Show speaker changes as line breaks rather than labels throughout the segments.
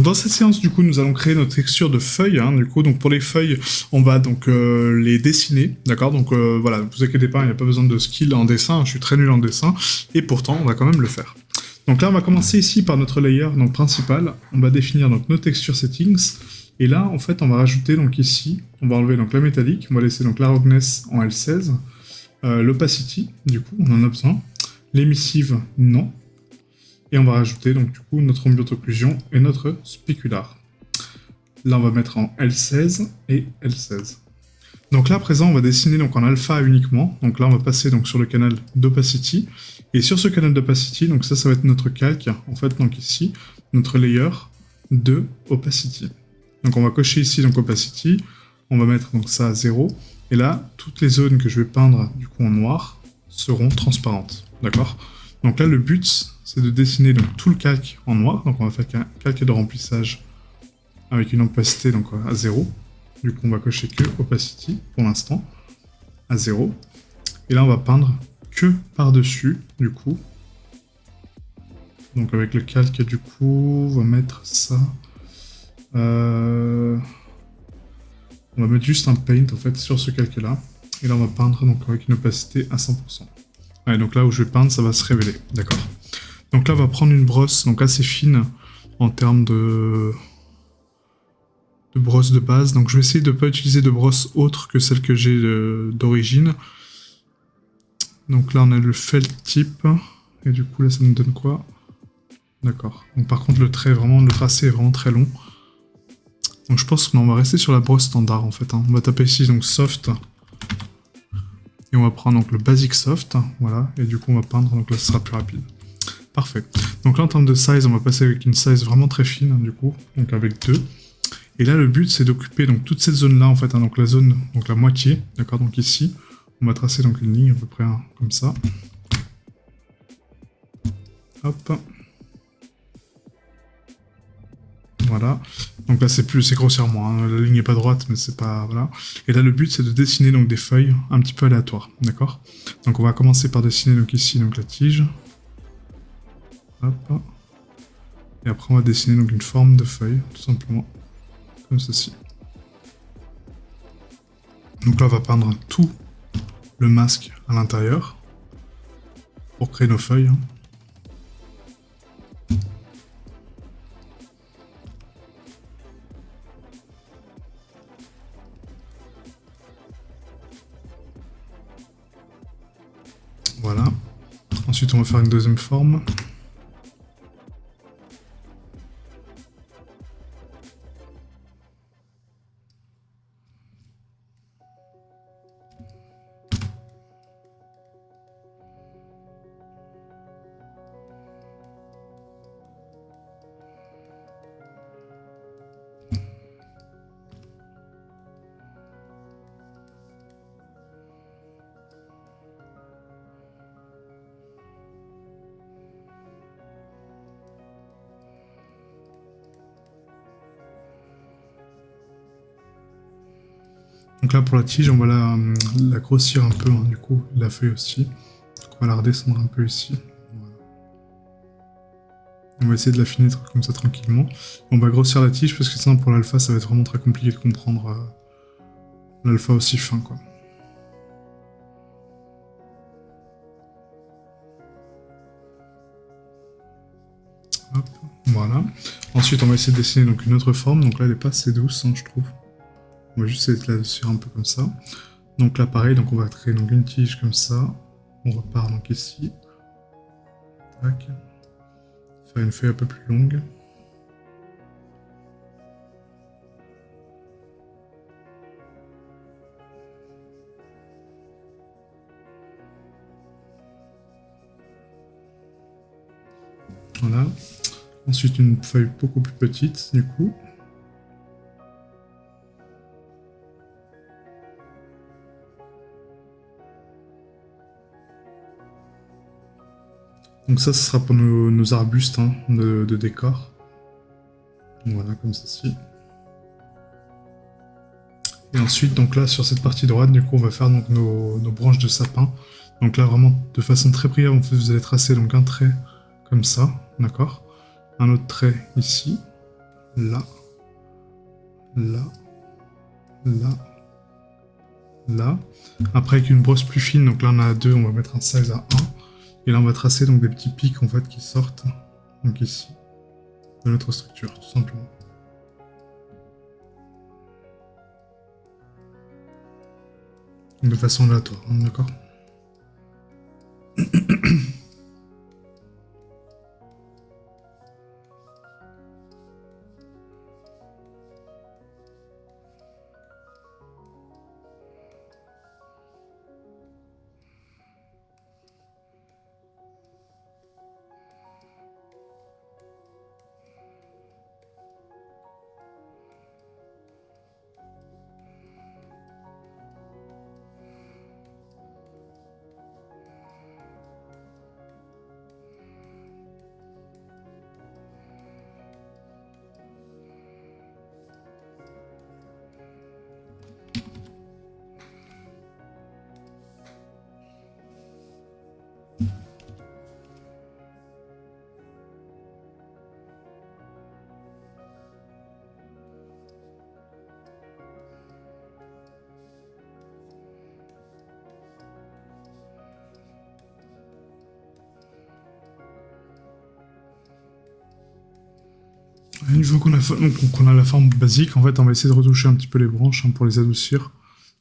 Donc dans cette séance, du coup, nous allons créer notre texture de feuilles. Du coup, donc pour les feuilles, on va donc les dessiner, d'accord. Donc voilà, ne vous inquiétez pas, il n'y a pas besoin de skill en dessin. Je suis très nul en dessin, et pourtant, on va quand même le faire. Donc là, on va commencer ici par notre layer donc principal. On va définir donc nos texture settings. Et là, en fait, on va rajouter donc ici, on va enlever donc la métallique, on va laisser donc la roughness en L16, l'opacity, du coup, on en a besoin, l'émissive, non. Et on va rajouter donc du coup notre ambient occlusion et notre specular. Là on va mettre en L16 et L16. Donc là à présent on va dessiner donc en alpha uniquement. Donc là on va passer donc sur le canal d'opacity. Et sur ce canal d'opacity, donc ça va être notre calque. En fait donc ici, notre layer de opacity. Donc on va cocher ici donc opacity. On va mettre donc ça à 0. Et là, toutes les zones que je vais peindre du coup en noir seront transparentes. D'accord ? Donc là le but c'est de dessiner donc tout le calque en noir. Donc on va faire un calque de remplissage avec une opacité donc à 0. Du coup on va cocher que opacity pour l'instant à 0. Et là on va peindre que par-dessus du coup. Donc avec le calque du coup on va mettre ça. On va mettre juste un paint en fait sur ce calque là. Et là on va peindre donc avec une opacité à 100%. Ouais, donc là où je vais peindre ça va se révéler. D'accord ? Donc là, on va prendre une brosse donc assez fine en termes de brosse de base. Donc je vais essayer de ne pas utiliser de brosse autre que celle que j'ai d'origine. Donc là, on a le felt type. Et du coup, là, ça nous donne quoi? D'accord. Donc par contre, le tracé est vraiment très long. Donc je pense qu'on va rester sur la brosse standard en fait. On va taper ici donc soft. Et on va prendre donc le basic soft. Voilà. Et du coup, on va peindre. Donc là, ce sera plus rapide. Parfait. Donc là, en termes de size, on va passer avec une size vraiment très fine, du coup, donc avec 2. Et là, le but, c'est d'occuper donc toute cette zone-là, en fait, donc la zone, donc la moitié, d'accord. Donc ici, on va tracer donc une ligne à peu près comme ça. Hop. Voilà. Donc là, c'est grossièrement. La ligne n'est pas droite, mais c'est pas voilà. Et là, le but, c'est de dessiner donc des feuilles un petit peu aléatoires, d'accord. Donc on va commencer par dessiner donc ici donc la tige. Hop. Et après on va dessiner donc une forme de feuille, tout simplement, comme ceci. Donc là on va peindre tout le masque à l'intérieur, pour créer nos feuilles. Voilà. Ensuite on va faire une deuxième forme. Donc là pour la tige, on va la grossir un peu, du coup, la feuille aussi. Donc on va la redescendre un peu ici. Voilà. On va essayer de l'affiner comme ça tranquillement. On va grossir la tige parce que sinon pour l'alpha ça va être vraiment très compliqué de comprendre l'alpha aussi fin quoi. Hop, voilà. Ensuite on va essayer de dessiner donc une autre forme. Donc là elle n'est pas assez douce je trouve. On va juste essayer de la dessus un peu comme ça. Donc là pareil, donc on va créer donc une tige comme ça. On repart donc ici. Tac. Faire une feuille un peu plus longue. Voilà. Ensuite une feuille beaucoup plus petite du coup. Donc ça, ce sera pour nos arbustes de décor. Voilà, comme ceci. Et ensuite, donc là, sur cette partie droite, du coup, on va faire donc nos branches de sapin. Donc là, vraiment, de façon très brève, en fait, vous allez tracer donc un trait comme ça, d'accord? Un autre trait ici. là, là, là, là. Après, avec une brosse plus fine, donc là on a 2, on va mettre un size à 1. Et là on va tracer donc des petits pics en fait qui sortent, donc ici, de notre structure, tout simplement. De façon aléatoire, hein, d'accord? Une fois qu'on a la forme basique, en fait, on va essayer de retoucher un petit peu les branches hein, pour les adoucir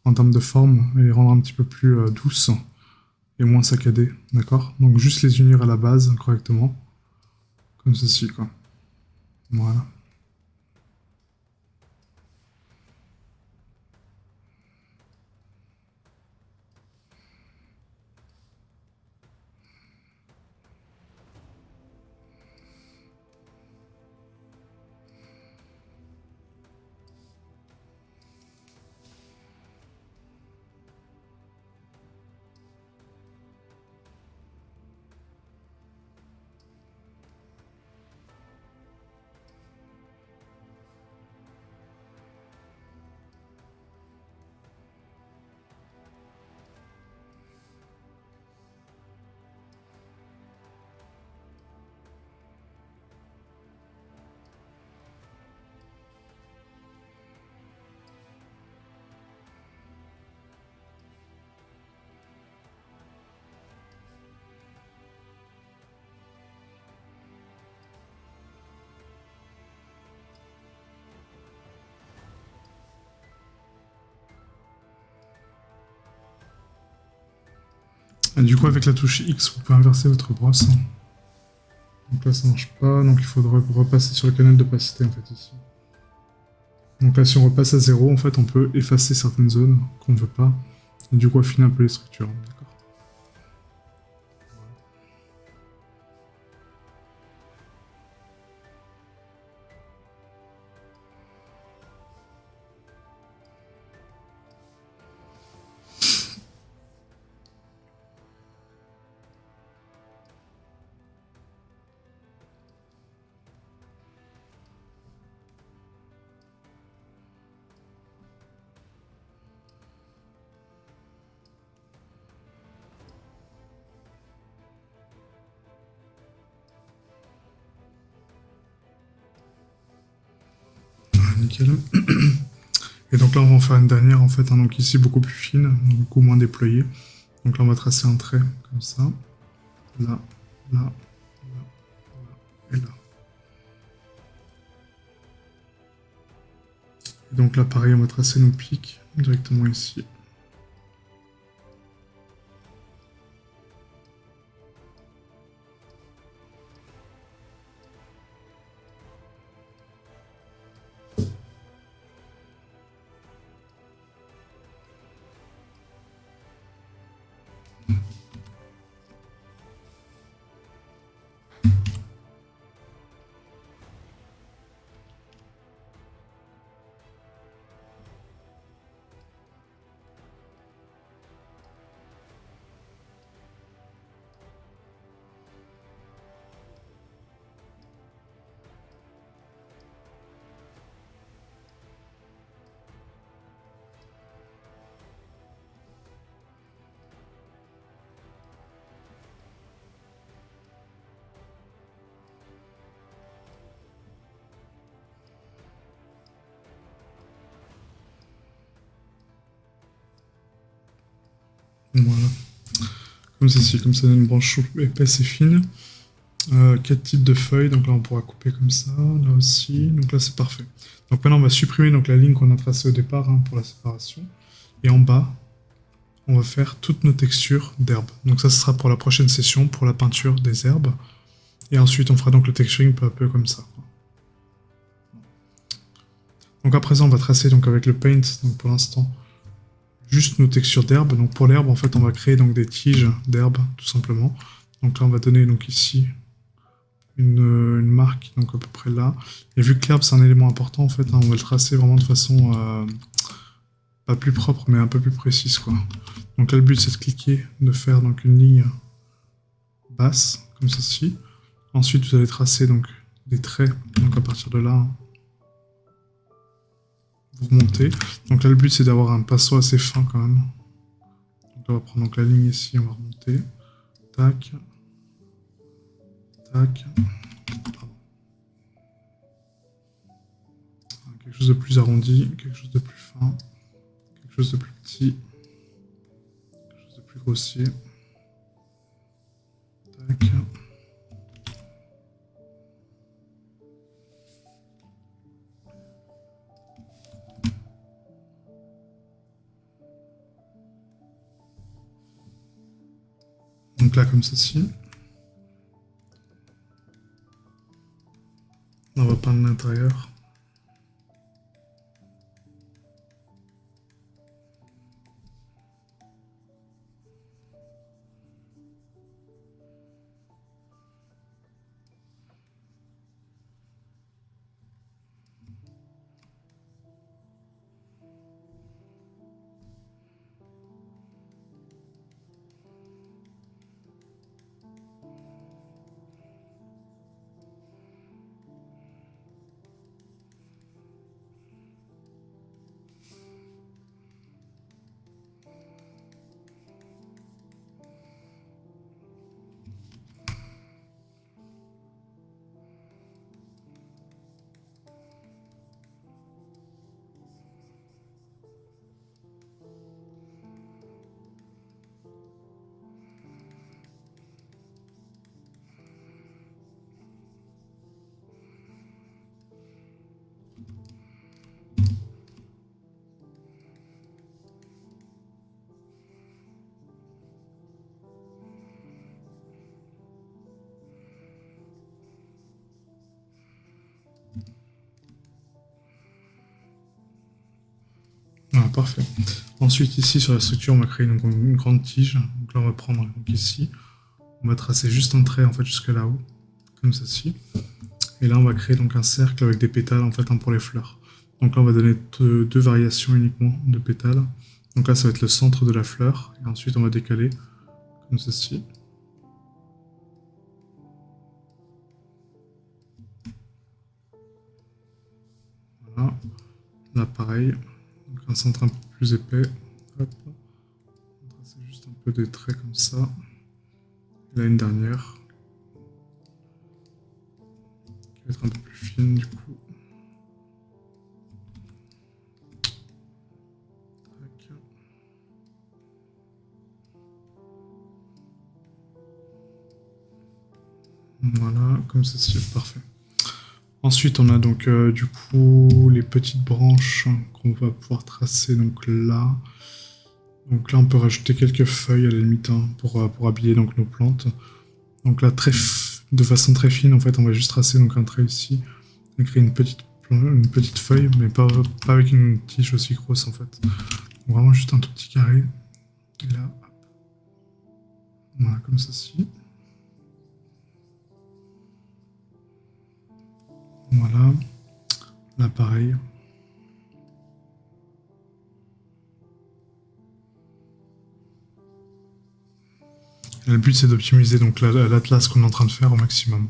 en termes de forme et les rendre un petit peu plus douces et moins saccadées, d'accord? Donc juste les unir à la base correctement, comme ceci, quoi. Voilà. Et du coup, avec la touche X, vous pouvez inverser votre brosse. Donc là, ça marche pas, donc il faudrait repasser sur le canal d'opacité, en fait, ici. Donc là, si on repasse à 0, en fait, on peut effacer certaines zones qu'on ne veut pas, et du coup, affiner un peu les structures, d'accord? Nickel. Et donc là, on va en faire une dernière, en fait, hein, donc ici, beaucoup plus fine, donc beaucoup moins déployée. Donc là, on va tracer un trait, comme ça. Là, là, là, là, et là. Et donc là, pareil, on va tracer nos pics directement ici. Voilà. Comme ceci, comme ça donne une branche souple, épaisse et fine. 4 types de feuilles, donc là on pourra couper comme ça, là aussi, donc là c'est parfait. Donc maintenant on va supprimer donc, la ligne qu'on a tracée au départ hein, pour la séparation. Et en bas, on va faire toutes nos textures d'herbes. Donc ça ce sera pour la prochaine session, pour la peinture des herbes. Et ensuite on fera donc le texturing peu à peu comme ça. Donc à présent on va tracer donc, avec le paint, donc pour l'instant, juste nos textures d'herbe. Donc pour l'herbe, en fait, on va créer donc des tiges d'herbe, tout simplement. Donc là, on va donner donc ici une marque, donc à peu près là. Et vu que l'herbe, c'est un élément important, en fait, hein, on va le tracer vraiment de façon pas plus propre, mais un peu plus précise, quoi. Donc là, le but, c'est de cliquer, de faire donc une ligne basse, comme ceci. Ensuite, vous allez tracer donc des traits, donc à partir de là, vous remontez. Donc là, le but, c'est d'avoir un pinceau assez fin, quand même. Donc là, on va prendre donc, la ligne ici, on va remonter. Tac. Tac. Quelque chose de plus arrondi, quelque chose de plus fin, quelque chose de plus petit, quelque chose de plus grossier. Tac. Donc là, comme ceci. On va peindre l'intérieur. Ah, parfait. Ensuite, ici, sur la structure, on va créer donc, une grande tige. Donc là, on va prendre donc, ici. On va tracer juste un trait en fait, jusque là-haut, comme ceci. Et là, on va créer donc un cercle avec des pétales en fait, hein, pour les fleurs. Donc là, on va donner deux variations uniquement de pétales. Donc là, ça va être le centre de la fleur. Et ensuite, on va décaler comme ceci. Voilà. Là, pareil. Donc un centre un peu plus épais. Hop. On va tracer juste un peu des traits comme ça. Et là, une dernière. Qui va être un peu plus fine du coup. Tac. Voilà, comme ceci, parfait. Ensuite, on a donc du coup les petites branches qu'on va pouvoir tracer donc là. Donc là, on peut rajouter quelques feuilles à la limite hein, pour habiller donc nos plantes. Donc là, de façon très fine, en fait, on va juste tracer donc un trait ici et créer une petite feuille, mais pas avec une tige aussi grosse en fait. Donc, vraiment juste un tout petit carré. Et là, hop. Voilà, comme ceci. Voilà. Là, pareil. Et le but, c'est d'optimiser donc l'atlas qu'on est en train de faire au maximum.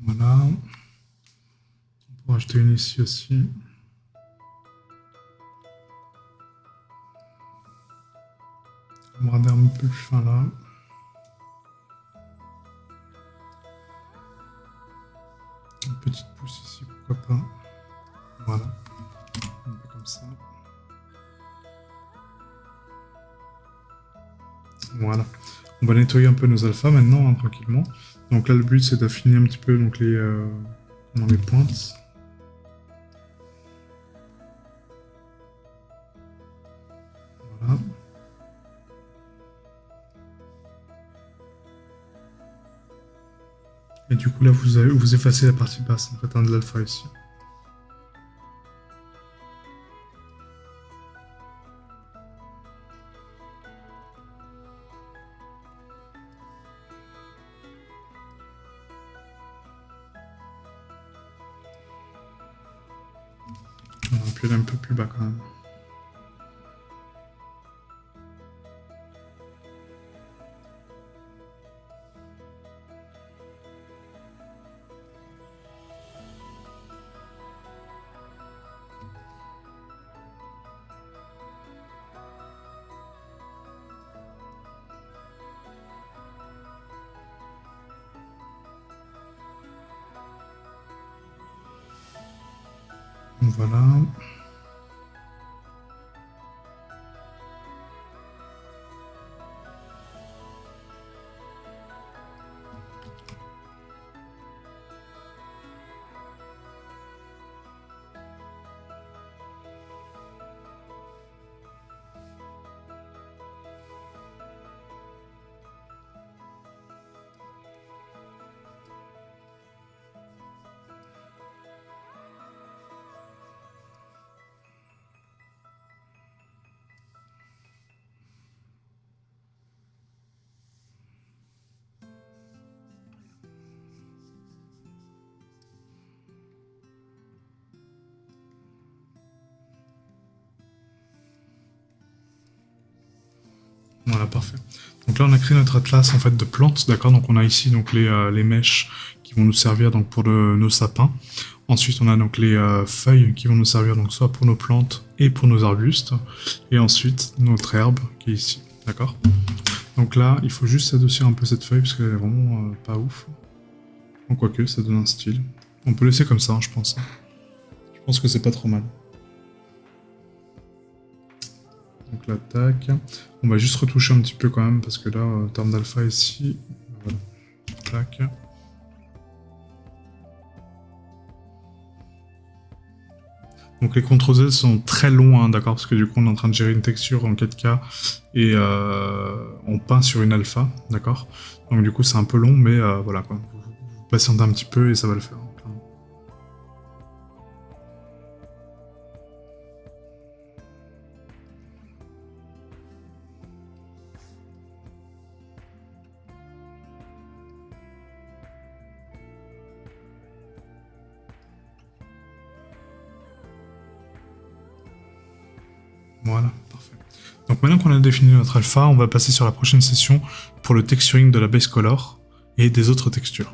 Voilà. On va acheter une ici aussi. On va rendre un peu plus fin là. Une petite pousse ici, pourquoi pas. Voilà. Un peu comme ça. Voilà. On va nettoyer un peu nos alphas maintenant, hein, tranquillement. Donc là, le but, c'est d'affiner un petit peu donc, les pointes. Voilà. Et du coup, là, vous effacez la partie basse, en fait, hein, de l'alpha ici. On va appuyer un peu plus bas quand même. Voilà. Voilà, parfait. Donc là, on a créé notre atlas en fait de plantes, d'accord. Donc on a ici donc les mèches qui vont nous servir donc pour nos sapins. Ensuite, on a donc les feuilles qui vont nous servir donc soit pour nos plantes et pour nos arbustes. Et ensuite, notre herbe qui est ici, d'accord. Donc là, il faut juste adoucir un peu cette feuille parce qu'elle est vraiment pas ouf. Donc quoique, ça donne un style. On peut laisser comme ça, hein, je pense. Je pense que c'est pas trop mal. Donc là, tac. On va juste retoucher un petit peu quand même, parce que là, en termes d'alpha ici, voilà. Tac. Donc les CTRL-Z sont très longs, hein, d'accord, parce que du coup on est en train de gérer une texture en 4K et on peint sur une alpha, d'accord. Donc du coup c'est un peu long, mais voilà quoi. Vous patientez un petit peu et ça va le faire. Voilà, parfait. Donc maintenant qu'on a défini notre alpha, on va passer sur la prochaine session pour le texturing de la base color et des autres textures.